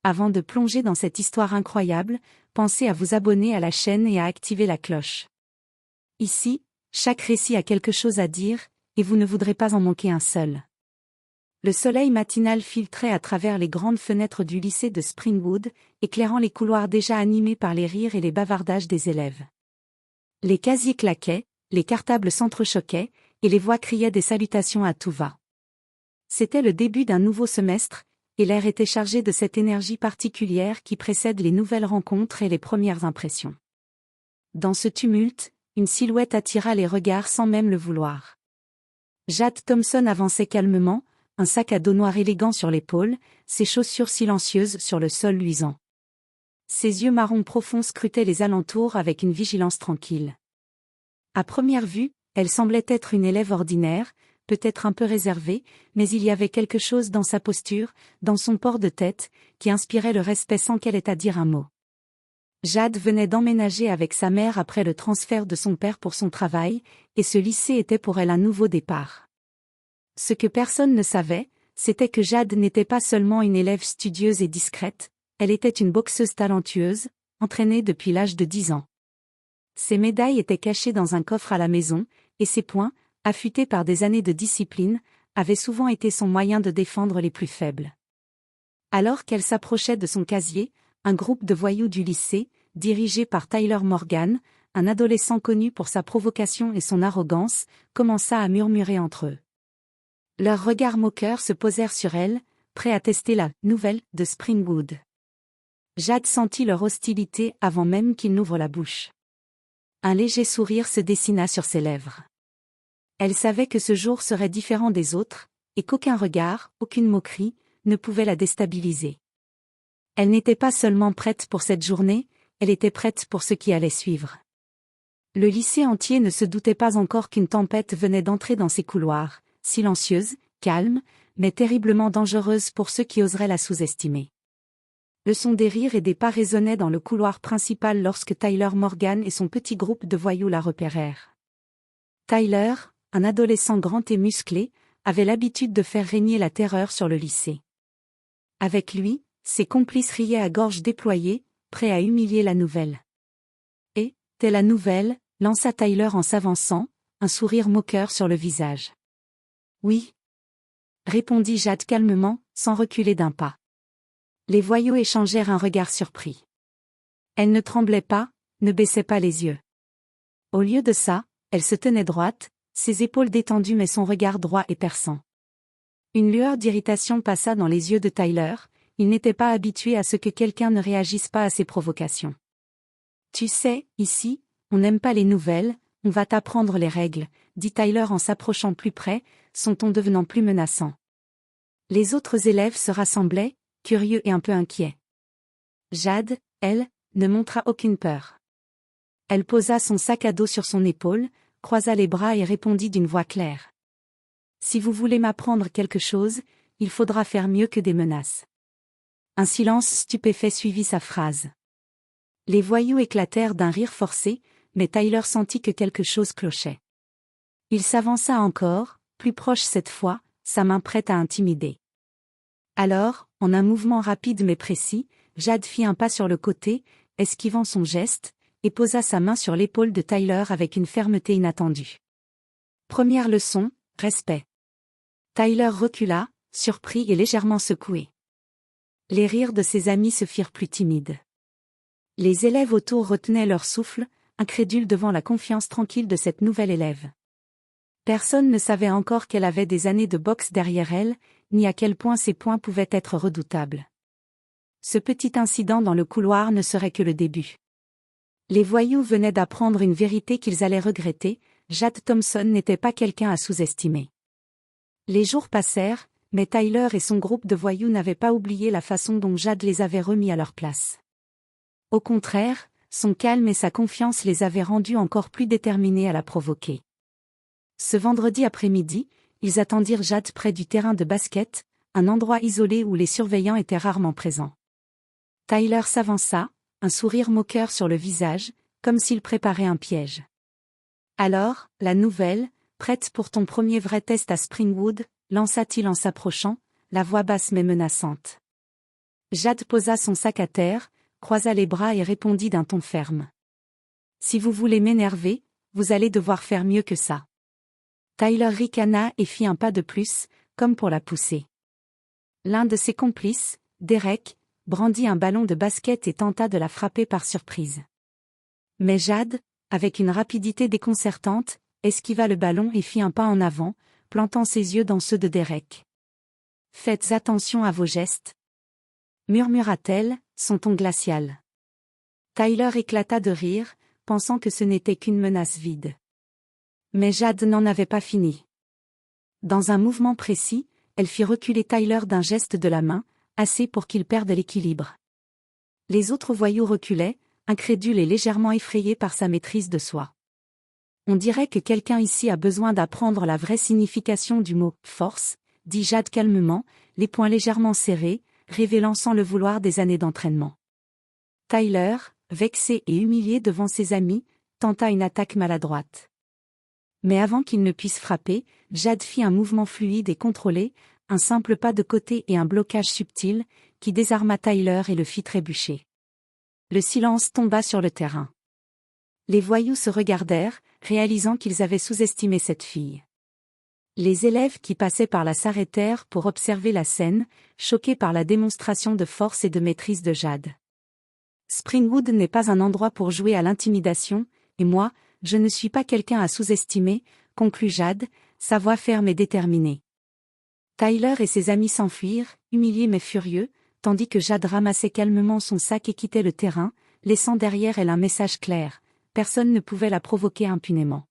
Avant de plonger dans cette histoire incroyable, pensez à vous abonner à la chaîne et à activer la cloche. Ici, chaque récit a quelque chose à dire, et vous ne voudrez pas en manquer un seul. Le soleil matinal filtrait à travers les grandes fenêtres du lycée de Springwood, éclairant les couloirs déjà animés par les rires et les bavardages des élèves. Les casiers claquaient, les cartables s'entrechoquaient, et les voix criaient des salutations à tout va. C'était le début d'un nouveau semestre, et l'air était chargé de cette énergie particulière qui précède les nouvelles rencontres et les premières impressions. Dans ce tumulte, une silhouette attira les regards sans même le vouloir. Jade Thompson avançait calmement, un sac à dos noir élégant sur l'épaule, ses chaussures silencieuses sur le sol luisant. Ses yeux marron profonds scrutaient les alentours avec une vigilance tranquille. À première vue, elle semblait être une élève ordinaire, peut-être un peu réservée, mais il y avait quelque chose dans sa posture, dans son port de tête, qui inspirait le respect sans qu'elle ait à dire un mot. Jade venait d'emménager avec sa mère après le transfert de son père pour son travail, et ce lycée était pour elle un nouveau départ. Ce que personne ne savait, c'était que Jade n'était pas seulement une élève studieuse et discrète, elle était une boxeuse talentueuse, entraînée depuis l'âge de 10 ans. Ses médailles étaient cachées dans un coffre à la maison, et ses poings, affûtés par des années de discipline, avaient souvent été son moyen de défendre les plus faibles. Alors qu'elle s'approchait de son casier, un groupe de voyous du lycée, dirigé par Tyler Morgan, un adolescent connu pour sa provocation et son arrogance, commença à murmurer entre eux. Leurs regards moqueurs se posèrent sur elle, prêts à tester la « nouvelle » de Springwood. Jade sentit leur hostilité avant même qu'ils n'ouvrent la bouche. Un léger sourire se dessina sur ses lèvres. Elle savait que ce jour serait différent des autres, et qu'aucun regard, aucune moquerie, ne pouvait la déstabiliser. Elle n'était pas seulement prête pour cette journée, elle était prête pour ce qui allait suivre. Le lycée entier ne se doutait pas encore qu'une tempête venait d'entrer dans ses couloirs, silencieuse, calme, mais terriblement dangereuse pour ceux qui oseraient la sous-estimer. Le son des rires et des pas résonnait dans le couloir principal lorsque Tyler Morgan et son petit groupe de voyous la repérèrent. Tyler, un adolescent grand et musclé, avait l'habitude de faire régner la terreur sur le lycée. Avec lui, ses complices riaient à gorge déployée, prêts à humilier la nouvelle. Et, t'es la nouvelle, lança Tyler en s'avançant, un sourire moqueur sur le visage. Oui, répondit Jade calmement, sans reculer d'un pas. Les voyous échangèrent un regard surpris. Elle ne tremblait pas, ne baissait pas les yeux. Au lieu de ça, elle se tenait droite, ses épaules détendues mais son regard droit et perçant. Une lueur d'irritation passa dans les yeux de Tyler, il n'était pas habitué à ce que quelqu'un ne réagisse pas à ses provocations. Tu sais, ici, on n'aime pas les nouvelles, on va t'apprendre les règles, dit Tyler en s'approchant plus près, son ton devenant plus menaçant. Les autres élèves se rassemblaient, curieux et un peu inquiets. Jade, elle, ne montra aucune peur. Elle posa son sac à dos sur son épaule, croisa les bras et répondit d'une voix claire. Si vous voulez m'apprendre quelque chose, il faudra faire mieux que des menaces. Un silence stupéfait suivit sa phrase. Les voyous éclatèrent d'un rire forcé, mais Tyler sentit que quelque chose clochait. Il s'avança encore, plus proche cette fois, sa main prête à intimider. Alors, en un mouvement rapide mais précis, Jade fit un pas sur le côté, esquivant son geste, et posa sa main sur l'épaule de Tyler avec une fermeté inattendue. Première leçon, respect. Tyler recula, surpris et légèrement secoué. Les rires de ses amis se firent plus timides. Les élèves autour retenaient leur souffle, incrédules devant la confiance tranquille de cette nouvelle élève. Personne ne savait encore qu'elle avait des années de boxe derrière elle, ni à quel point ses poings pouvaient être redoutables. Ce petit incident dans le couloir ne serait que le début. Les voyous venaient d'apprendre une vérité qu'ils allaient regretter, Jade Thompson n'était pas quelqu'un à sous-estimer. Les jours passèrent, mais Tyler et son groupe de voyous n'avaient pas oublié la façon dont Jade les avait remis à leur place. Au contraire, son calme et sa confiance les avaient rendus encore plus déterminés à la provoquer. Ce vendredi après-midi, ils attendirent Jade près du terrain de basket, un endroit isolé où les surveillants étaient rarement présents. Tyler s'avança, un sourire moqueur sur le visage, comme s'il préparait un piège. Alors, la nouvelle, prête pour ton premier vrai test à Springwood, lança-t-il en s'approchant, la voix basse mais menaçante. Jade posa son sac à terre, croisa les bras et répondit d'un ton ferme. Si vous voulez m'énerver, vous allez devoir faire mieux que ça. Tyler ricana et fit un pas de plus, comme pour la pousser. L'un de ses complices, Derek, brandit un ballon de basket et tenta de la frapper par surprise. Mais Jade, avec une rapidité déconcertante, esquiva le ballon et fit un pas en avant, plantant ses yeux dans ceux de Derek. « Faites attention à vos gestes, » murmura-t-elle, son ton glacial. Tyler éclata de rire, pensant que ce n'était qu'une menace vide. Mais Jade n'en avait pas fini. Dans un mouvement précis, elle fit reculer Tyler d'un geste de la main, assez pour qu'il perde l'équilibre. Les autres voyous reculaient, incrédules et légèrement effrayés par sa maîtrise de soi. On dirait que quelqu'un ici a besoin d'apprendre la vraie signification du mot « force », dit Jade calmement, les poings légèrement serrés, révélant sans le vouloir des années d'entraînement. Tyler, vexé et humilié devant ses amis, tenta une attaque maladroite. Mais avant qu'il ne puisse frapper, Jade fit un mouvement fluide et contrôlé, un simple pas de côté et un blocage subtil, qui désarma Tyler et le fit trébucher. Le silence tomba sur le terrain. Les voyous se regardèrent, réalisant qu'ils avaient sous-estimé cette fille. Les élèves qui passaient par là s'arrêtèrent pour observer la scène, choqués par la démonstration de force et de maîtrise de Jade. Springwood n'est pas un endroit pour jouer à l'intimidation, et moi, je ne suis pas quelqu'un à sous-estimer, conclut Jade, sa voix ferme et déterminée. Tyler et ses amis s'enfuirent, humiliés mais furieux, tandis que Jade ramassait calmement son sac et quittait le terrain, laissant derrière elle un message clair: personne ne pouvait la provoquer impunément.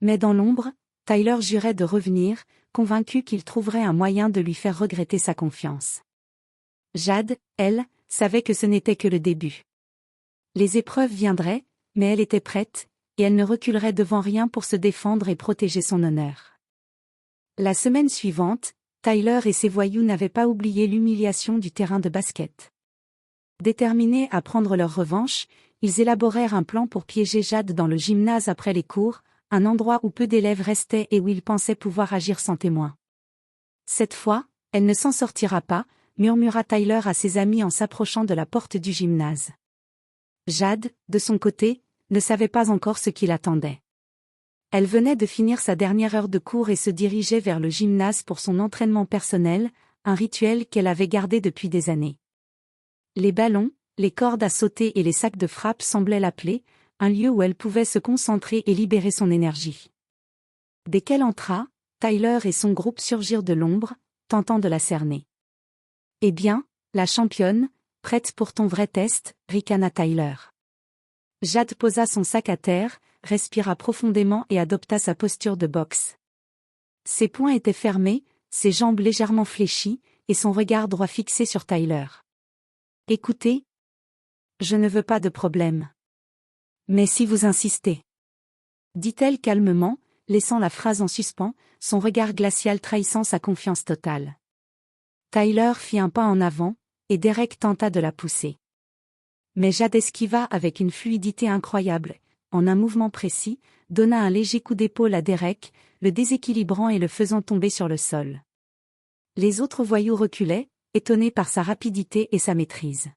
Mais dans l'ombre, Tyler jurait de revenir, convaincu qu'il trouverait un moyen de lui faire regretter sa confiance. Jade, elle, savait que ce n'était que le début. Les épreuves viendraient, mais elle était prête, et elle ne reculerait devant rien pour se défendre et protéger son honneur. La semaine suivante, Tyler et ses voyous n'avaient pas oublié l'humiliation du terrain de basket. Déterminés à prendre leur revanche, ils élaborèrent un plan pour piéger Jade dans le gymnase après les cours, un endroit où peu d'élèves restaient et où ils pensaient pouvoir agir sans témoin. Cette fois, elle ne s'en sortira pas, murmura Tyler à ses amis en s'approchant de la porte du gymnase. Jade, de son côté, ne savait pas encore ce qui l'attendait. Elle venait de finir sa dernière heure de cours et se dirigeait vers le gymnase pour son entraînement personnel, un rituel qu'elle avait gardé depuis des années. Les ballons, les cordes à sauter et les sacs de frappe semblaient l'appeler, un lieu où elle pouvait se concentrer et libérer son énergie. Dès qu'elle entra, Tyler et son groupe surgirent de l'ombre, tentant de la cerner. « Eh bien, la championne, prête pour ton vrai test » ricana Tyler. Jade posa son sac à terre, respira profondément et adopta sa posture de boxe. Ses poings étaient fermés, ses jambes légèrement fléchies, et son regard droit fixé sur Tyler. « Écoutez, je ne veux pas de problème. Mais si vous insistez, » dit-elle calmement, laissant la phrase en suspens, son regard glacial trahissant sa confiance totale. Tyler fit un pas en avant, et Derek tenta de la pousser. Mais Jade esquiva avec une fluidité incroyable, en un mouvement précis, donna un léger coup d'épaule à Derek, le déséquilibrant et le faisant tomber sur le sol. Les autres voyous reculaient, étonnés par sa rapidité et sa maîtrise.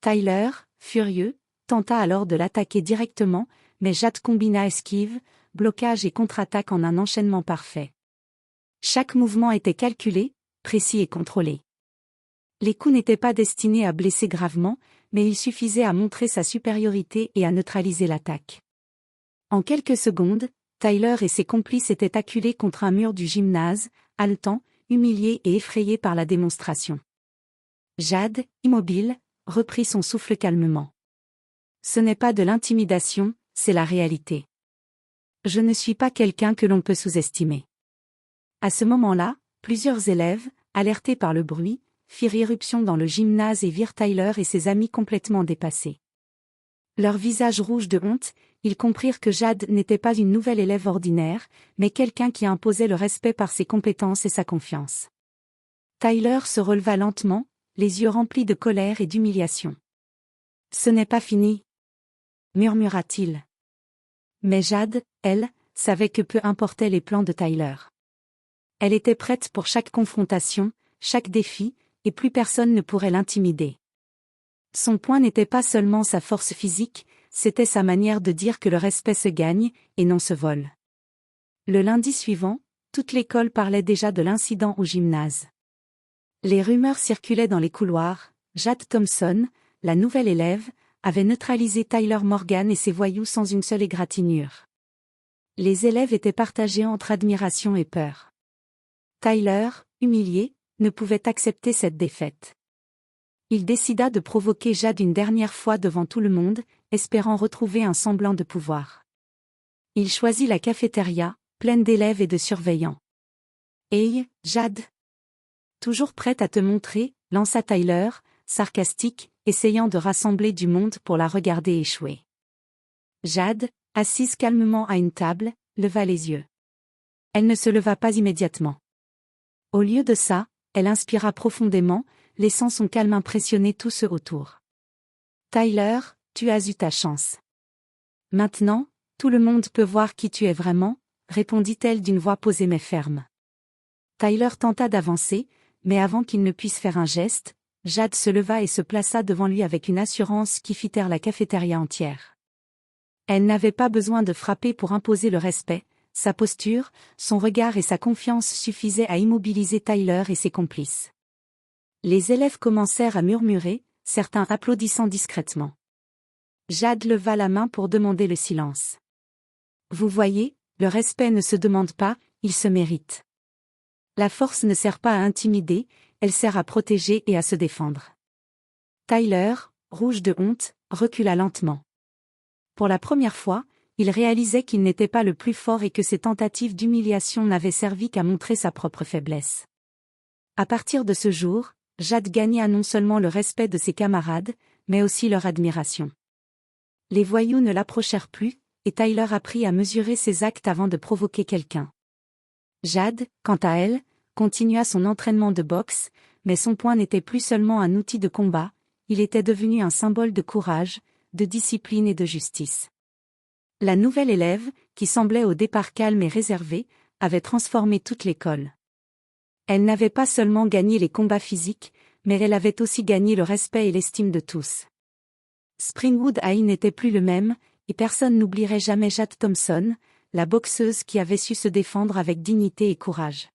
Tyler, furieux, tenta alors de l'attaquer directement, mais Jade combina esquive, blocage et contre-attaque en un enchaînement parfait. Chaque mouvement était calculé, précis et contrôlé. Les coups n'étaient pas destinés à blesser gravement, mais il suffisait à montrer sa supériorité et à neutraliser l'attaque. En quelques secondes, Tyler et ses complices étaient acculés contre un mur du gymnase, haletants, humiliés et effrayés par la démonstration. Jade, immobile, reprit son souffle calmement. Ce n'est pas de l'intimidation, c'est la réalité. Je ne suis pas quelqu'un que l'on peut sous-estimer. À ce moment-là, plusieurs élèves, alertés par le bruit, firent irruption dans le gymnase et virent Tyler et ses amis complètement dépassés. Leurs visages rouges de honte, ils comprirent que Jade n'était pas une nouvelle élève ordinaire, mais quelqu'un qui imposait le respect par ses compétences et sa confiance. Tyler se releva lentement, les yeux remplis de colère et d'humiliation. « Ce n'est pas fini » murmura-t-il. Mais Jade, elle, savait que peu importaient les plans de Tyler. Elle était prête pour chaque confrontation, chaque défi, et plus personne ne pourrait l'intimider. Son point n'était pas seulement sa force physique, c'était sa manière de dire que le respect se gagne, et non se vole. Le lundi suivant, toute l'école parlait déjà de l'incident au gymnase. Les rumeurs circulaient dans les couloirs. Jade Thompson, la nouvelle élève, avait neutralisé Tyler Morgan et ses voyous sans une seule égratignure. Les élèves étaient partagés entre admiration et peur. Tyler, humilié, ne pouvait accepter cette défaite. Il décida de provoquer Jade une dernière fois devant tout le monde, espérant retrouver un semblant de pouvoir. Il choisit la cafétéria, pleine d'élèves et de surveillants. « Hey, Jade !» Toujours prête à te montrer, lança Tyler, sarcastique, essayant de rassembler du monde pour la regarder échouer. Jade, assise calmement à une table, leva les yeux. Elle ne se leva pas immédiatement. Au lieu de ça, elle inspira profondément, laissant son calme impressionner tous ceux autour. « Tyler, tu as eu ta chance. Maintenant, tout le monde peut voir qui tu es vraiment, » répondit-elle d'une voix posée mais ferme. Tyler tenta d'avancer, mais avant qu'il ne puisse faire un geste, Jade se leva et se plaça devant lui avec une assurance qui fit taire la cafétéria entière. Elle n'avait pas besoin de frapper pour imposer le respect, sa posture, son regard et sa confiance suffisaient à immobiliser Tyler et ses complices. Les élèves commencèrent à murmurer, certains applaudissant discrètement. Jade leva la main pour demander le silence. « Vous voyez, le respect ne se demande pas, il se mérite. La force ne sert pas à intimider, elle sert à protéger et à se défendre. » Tyler, rouge de honte, recula lentement. Pour la première fois, il réalisait qu'il n'était pas le plus fort et que ses tentatives d'humiliation n'avaient servi qu'à montrer sa propre faiblesse. À partir de ce jour, Jade gagna non seulement le respect de ses camarades, mais aussi leur admiration. Les voyous ne l'approchèrent plus, et Tyler apprit à mesurer ses actes avant de provoquer quelqu'un. Jade, quant à elle, continua son entraînement de boxe, mais son poing n'était plus seulement un outil de combat, il était devenu un symbole de courage, de discipline et de justice. La nouvelle élève, qui semblait au départ calme et réservée, avait transformé toute l'école. Elle n'avait pas seulement gagné les combats physiques, mais elle avait aussi gagné le respect et l'estime de tous. Springwood High n'était plus le même, et personne n'oublierait jamais Jade Thompson, la boxeuse qui avait su se défendre avec dignité et courage.